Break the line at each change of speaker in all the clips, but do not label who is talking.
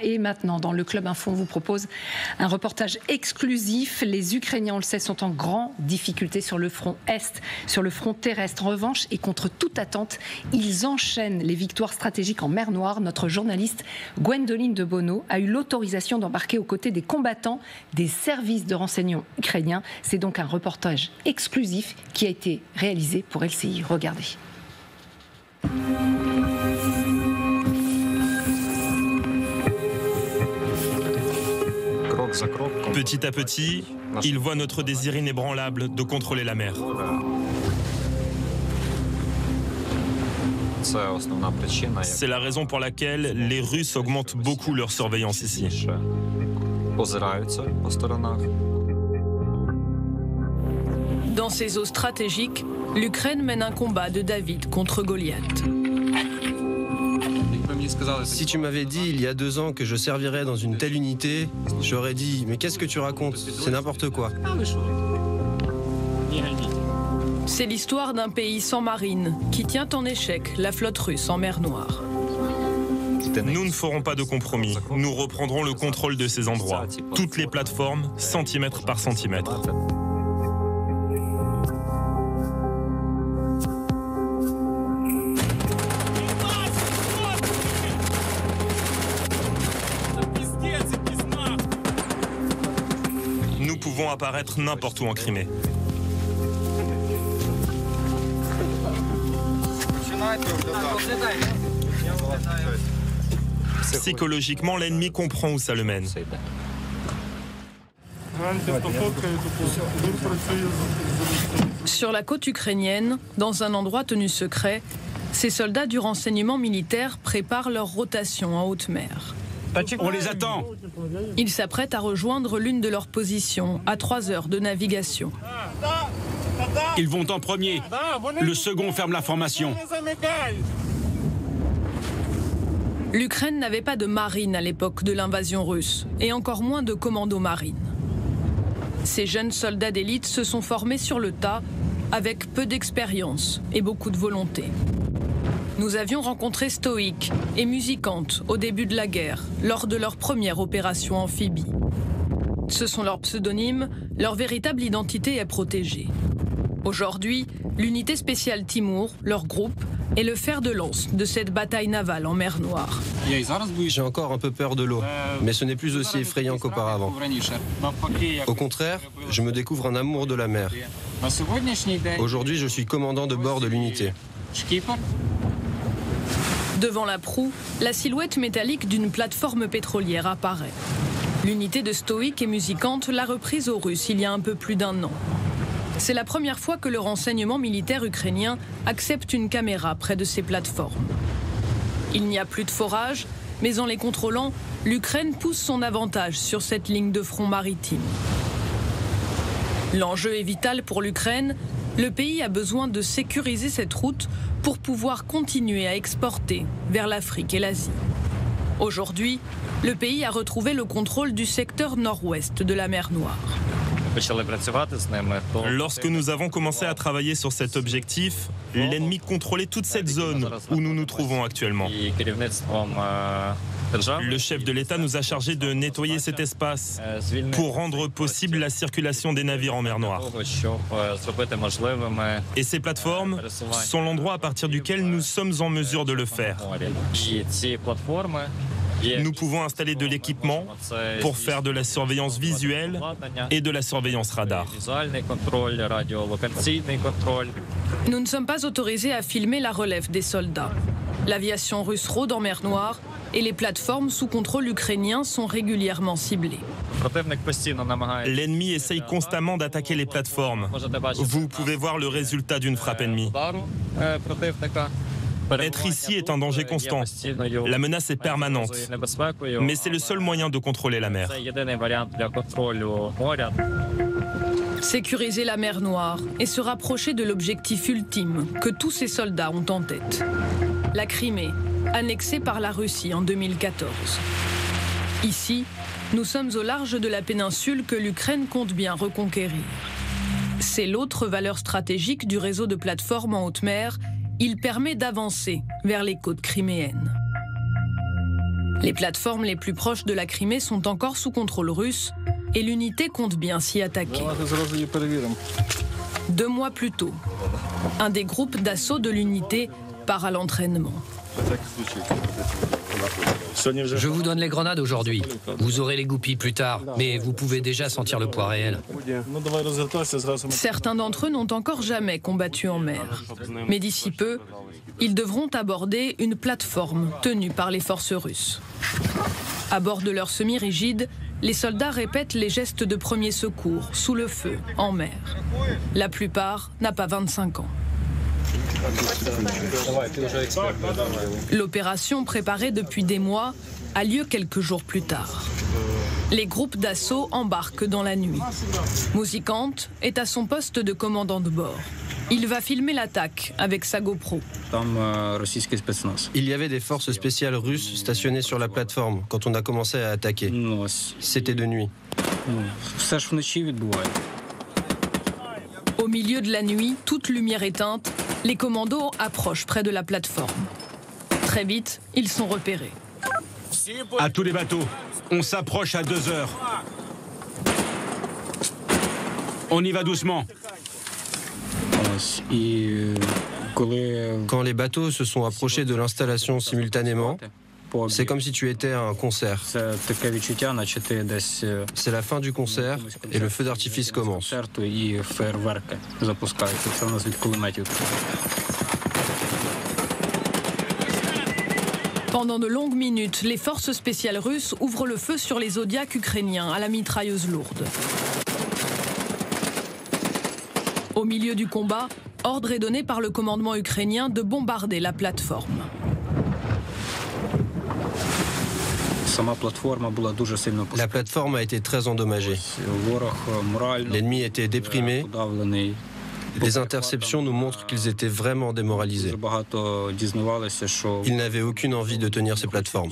Et maintenant, dans le Club Info, on vous propose un reportage exclusif. Les Ukrainiens, on le sait, sont en grande difficulté sur le front Est, sur le front terrestre. En revanche, et contre toute attente, ils enchaînent les victoires stratégiques en mer Noire. Notre journaliste Gwendoline de Bono a eu l'autorisation d'embarquer aux côtés des combattants des services de renseignement ukrainiens. C'est donc un reportage exclusif qui a été réalisé pour LCI. Regardez.
Petit à petit, ils voient notre désir inébranlable de contrôler la mer. C'est la raison pour laquelle les Russes augmentent beaucoup leur surveillance ici.
Dans ces eaux stratégiques, l'Ukraine mène un combat de David contre Goliath.
Si tu m'avais dit il y a 2 ans que je servirais dans une telle unité, j'aurais dit « Mais qu'est-ce que tu racontes? C'est n'importe quoi ».
C'est l'histoire d'un pays sans marine qui tient en échec la flotte russe en mer Noire.
Nous ne ferons pas de compromis. Nous reprendrons le contrôle de ces endroits. Toutes les plateformes, centimètre par centimètre. Nous pouvons apparaître n'importe où en Crimée. Psychologiquement, l'ennemi comprend où ça le mène.
Sur la côte ukrainienne, dans un endroit tenu secret, ces soldats du renseignement militaire préparent leur rotation en haute mer.
On les attend.
Ils s'apprêtent à rejoindre l'une de leurs positions à 3 heures de navigation.
Ils vont en premier. Le second ferme la formation.
L'Ukraine n'avait pas de marine à l'époque de l'invasion russe, et encore moins de commando marine. Ces jeunes soldats d'élite se sont formés sur le tas, avec peu d'expérience et beaucoup de volonté. Nous avions rencontré Stoïk et Musicante au début de la guerre, lors de leur première opération amphibie. Ce sont leurs pseudonymes, leur véritable identité est protégée. Aujourd'hui, l'unité spéciale Timur, leur groupe, est le fer de lance de cette bataille navale en mer Noire.
J'ai encore un peu peur de l'eau, mais ce n'est plus aussi effrayant qu'auparavant. Au contraire, je me découvre un amour de la mer. Aujourd'hui, je suis commandant de bord de l'unité.
Devant la proue, la silhouette métallique d'une plateforme pétrolière apparaît. L'unité de Stoïk et Musicante l'a reprise aux Russes il y a un peu plus d'1 an. C'est la première fois que le renseignement militaire ukrainien accepte une caméra près de ces plateformes. Il n'y a plus de forage, mais en les contrôlant, l'Ukraine pousse son avantage sur cette ligne de front maritime. L'enjeu est vital pour l'Ukraine. Le pays a besoin de sécuriser cette route pour pouvoir continuer à exporter vers l'Afrique et l'Asie. Aujourd'hui, le pays a retrouvé le contrôle du secteur nord-ouest de la mer Noire.
Lorsque nous avons commencé à travailler sur cet objectif, l'ennemi contrôlait toute cette zone où nous nous trouvons actuellement. Le chef de l'État nous a chargés de nettoyer cet espace pour rendre possible la circulation des navires en mer Noire. Et ces plateformes sont l'endroit à partir duquel nous sommes en mesure de le faire. Nous pouvons installer de l'équipement pour faire de la surveillance visuelle et de la surveillance radar.
Nous ne sommes pas autorisés à filmer la relève des soldats. L'aviation russe rôde en mer Noire et les plateformes sous contrôle ukrainien sont régulièrement ciblées.
L'ennemi essaye constamment d'attaquer les plateformes. Vous pouvez voir le résultat d'une frappe ennemie. Être ici est un danger constant. La menace est permanente. Mais c'est le seul moyen de contrôler la mer.
Sécuriser la mer Noire et se rapprocher de l'objectif ultime que tous ces soldats ont en tête. La Crimée, annexée par la Russie en 2014. Ici, nous sommes au large de la péninsule que l'Ukraine compte bien reconquérir. C'est l'autre valeur stratégique du réseau de plateformes en haute mer. Il permet d'avancer vers les côtes criméennes. Les plateformes les plus proches de la Crimée sont encore sous contrôle russe et l'unité compte bien s'y attaquer. 2 mois plus tôt, un des groupes d'assaut de l'unité part à l'entraînement.
Je vous donne les grenades aujourd'hui. Vous aurez les goupilles plus tard, mais vous pouvez déjà sentir le poids réel.
Certains d'entre eux n'ont encore jamais combattu en mer. Mais d'ici peu, ils devront aborder une plateforme tenue par les forces russes. À bord de leur semi-rigide, les soldats répètent les gestes de premier secours, sous le feu, en mer. La plupart n'a pas 25 ans. L'opération préparée depuis des mois a lieu quelques jours plus tard. Les groupes d'assaut embarquent dans la nuit. Muzikant est à son poste de commandant de bord. Il va filmer l'attaque avec sa GoPro.
Il y avait des forces spéciales russes stationnées sur la plateforme quand on a commencé à attaquer. C'était de nuit.
Au milieu de la nuit, toute lumière éteinte, les commandos approchent près de la plateforme. Très vite, ils sont repérés.
À tous les bateaux, on s'approche à 2 heures. On y va doucement.
Quand les bateaux se sont approchés de l'installation simultanément, c'est comme si tu étais à un concert. C'est la fin du concert et le feu d'artifice commence.
Pendant de longues minutes, les forces spéciales russes ouvrent le feu sur les Zodiacs ukrainiens à la mitrailleuse lourde. Au milieu du combat, ordre est donné par le commandement ukrainien de bombarder la plateforme.
La plateforme a été très endommagée. L'ennemi était déprimé. Les interceptions nous montrent qu'ils étaient vraiment démoralisés. Ils n'avaient aucune envie de tenir ces plateformes.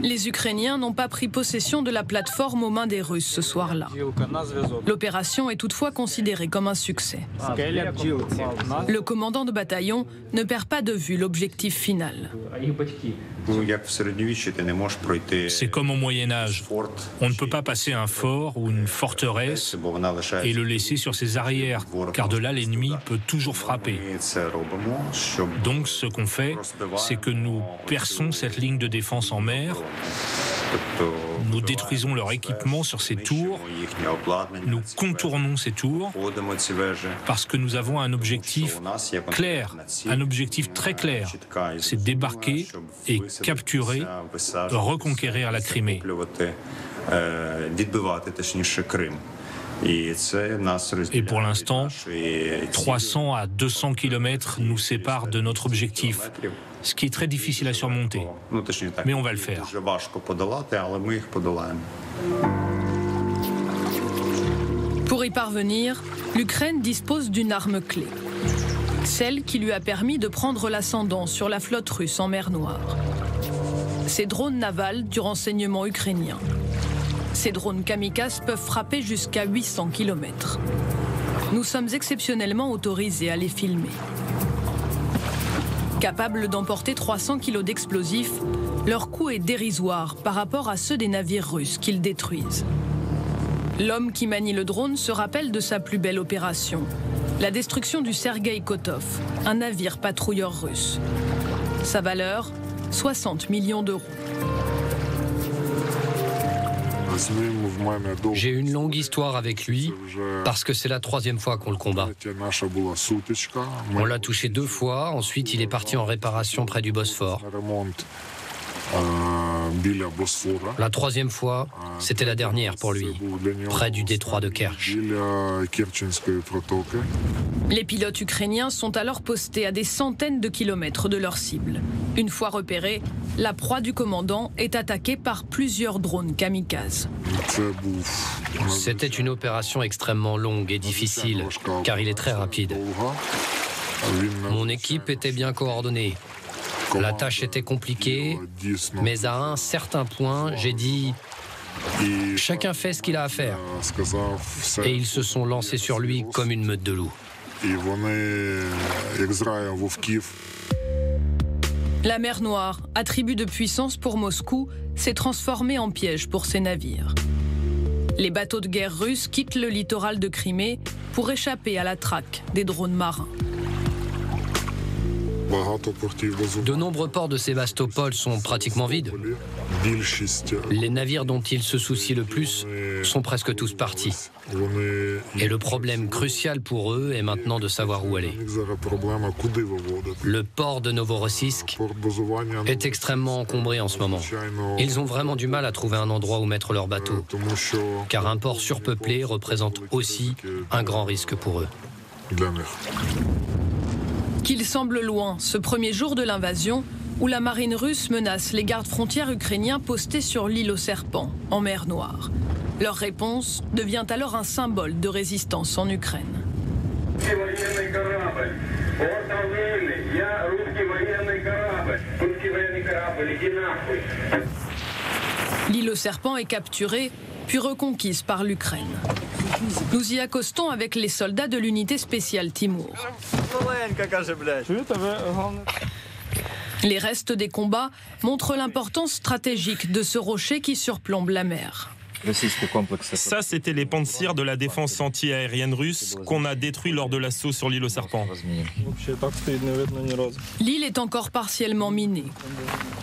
Les Ukrainiens n'ont pas pris possession de la plateforme aux mains des Russes ce soir-là. L'opération est toutefois considérée comme un succès. Le commandant de bataillon ne perd pas de vue l'objectif final.
C'est comme au Moyen-Âge. On ne peut pas passer un fort ou une forteresse et le laisser sur ses arrières, car de là l'ennemi peut toujours frapper. Donc ce qu'on fait, c'est que nous perçons cette ligne de défense en mer, nous détruisons leur équipement sur ces tours, nous contournons ces tours, parce que nous avons un objectif clair, un objectif très clair, c'est débarquer et capturer, reconquérir la Crimée. Et pour l'instant, 300 à 200 km nous séparent de notre objectif, ce qui est très difficile à surmonter. Mais on va le faire.
Pour y parvenir, l'Ukraine dispose d'une arme clé. Celle qui lui a permis de prendre l'ascendant sur la flotte russe en mer Noire. Ces drones navals du renseignement ukrainien. Ces drones kamikazes peuvent frapper jusqu'à 800 km. Nous sommes exceptionnellement autorisés à les filmer. Capables d'emporter 300 kg d'explosifs, leur coût est dérisoire par rapport à ceux des navires russes qu'ils détruisent. L'homme qui manie le drone se rappelle de sa plus belle opération, la destruction du Sergueï Kotov, un navire patrouilleur russe. Sa valeur, 60 millions d'euros.
J'ai une longue histoire avec lui, parce que c'est la 3e fois qu'on le combat. On l'a touché 2 fois, ensuite il est parti en réparation près du Bosphore. La 3e fois, c'était la dernière pour lui, près du détroit de Kerch.
Les pilotes ukrainiens sont alors postés à des centaines de kilomètres de leur cible. Une fois repérés, la proie du commandant est attaquée par plusieurs drones kamikazes.
C'était une opération extrêmement longue et difficile, car il est très rapide. Mon équipe était bien coordonnée. La tâche était compliquée, mais à un certain point, j'ai dit « Chacun fait ce qu'il a à faire ». Et ils se sont lancés sur lui comme une meute de loups.
La mer Noire, attribut de puissance pour Moscou, s'est transformée en piège pour ses navires. Les bateaux de guerre russes quittent le littoral de Crimée pour échapper à la traque des drones marins.
De nombreux ports de Sébastopol sont pratiquement vides. Les navires dont ils se soucient le plus sont presque tous partis. Et le problème crucial pour eux est maintenant de savoir où aller. Le port de Novorossiysk est extrêmement encombré en ce moment. Ils ont vraiment du mal à trouver un endroit où mettre leurs bateaux, car un port surpeuplé représente aussi un grand risque pour eux.
Qu'il semble loin, ce premier jour de l'invasion, où la marine russe menace les gardes-frontières ukrainiens postés sur l'île aux serpents, en mer Noire. Leur réponse devient alors un symbole de résistance en Ukraine. L'île aux serpents est capturée, puis reconquise par l'Ukraine. Nous y accostons avec les soldats de l'unité spéciale Timour. Les restes des combats montrent l'importance stratégique de ce rocher qui surplombe la mer.
Ça, c'était les pantsirs de la défense anti-aérienne russe qu'on a détruits lors de l'assaut sur l'île aux serpents.
L'île est encore partiellement minée.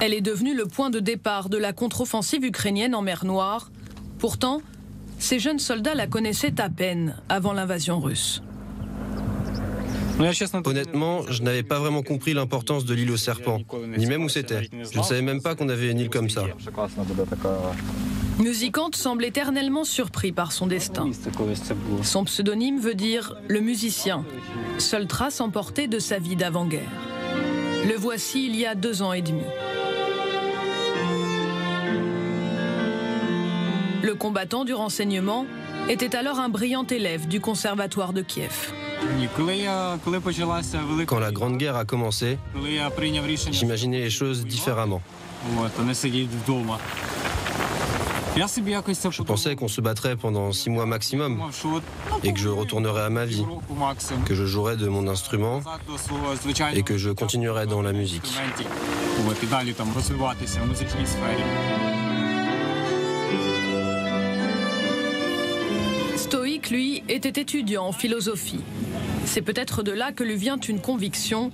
Elle est devenue le point de départ de la contre-offensive ukrainienne en mer Noire. Pourtant, ces jeunes soldats la connaissaient à peine avant l'invasion russe.
Honnêtement, je n'avais pas vraiment compris l'importance de l'île aux serpents, ni même où c'était. Je ne savais même pas qu'on avait une île comme ça.
Musicante semble éternellement surpris par son destin. Son pseudonyme veut dire « le musicien », seule trace emportée de sa vie d'avant-guerre. Le voici il y a 2 ans et demi. Le combattant du renseignement était alors un brillant élève du conservatoire de Kiev.
Quand la Grande Guerre a commencé, j'imaginais les choses différemment. Je pensais qu'on se battrait pendant 6 mois maximum et que je retournerais à ma vie, que je jouerais de mon instrument et que je continuerais dans la musique.
Stoïque, lui, était étudiant en philosophie. C'est peut-être de là que lui vient une conviction.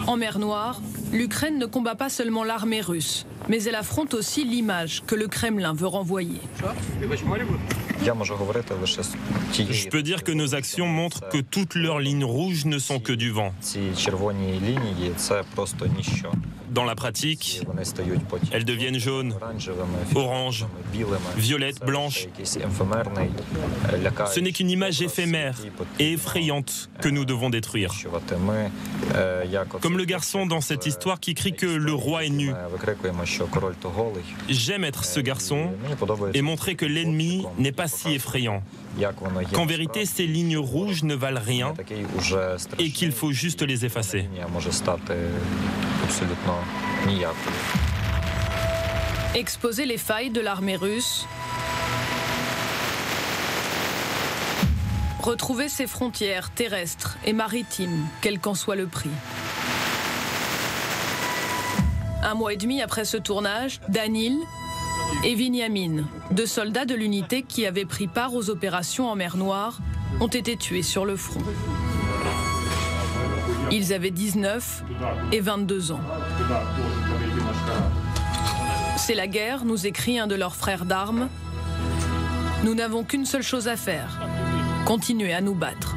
En mer Noire, l'Ukraine ne combat pas seulement l'armée russe, mais elle affronte aussi l'image que le Kremlin veut renvoyer.
Je peux dire que nos actions montrent que toutes leurs lignes rouges ne sont que du vent. Dans la pratique, elles deviennent jaunes, oranges, violettes, blanches. Ce n'est qu'une image éphémère et effrayante que nous devons détruire. Comme le garçon dans cette histoire qui crie que le roi est nu. J'aime être ce garçon et montrer que l'ennemi n'est pas si effrayant. Qu'en vérité, ces lignes rouges ne valent rien et qu'il faut juste les effacer.
Exposer les failles de l'armée russe, retrouver ses frontières terrestres et maritimes, quel qu'en soit le prix. 1 mois et demi après ce tournage, Danil et Viniamin, 2 soldats de l'unité qui avaient pris part aux opérations en mer Noire, ont été tués sur le front. Ils avaient 19 et 22 ans. C'est la guerre, nous écrit un de leurs frères d'armes. Nous n'avons qu'une seule chose à faire, continuer à nous battre.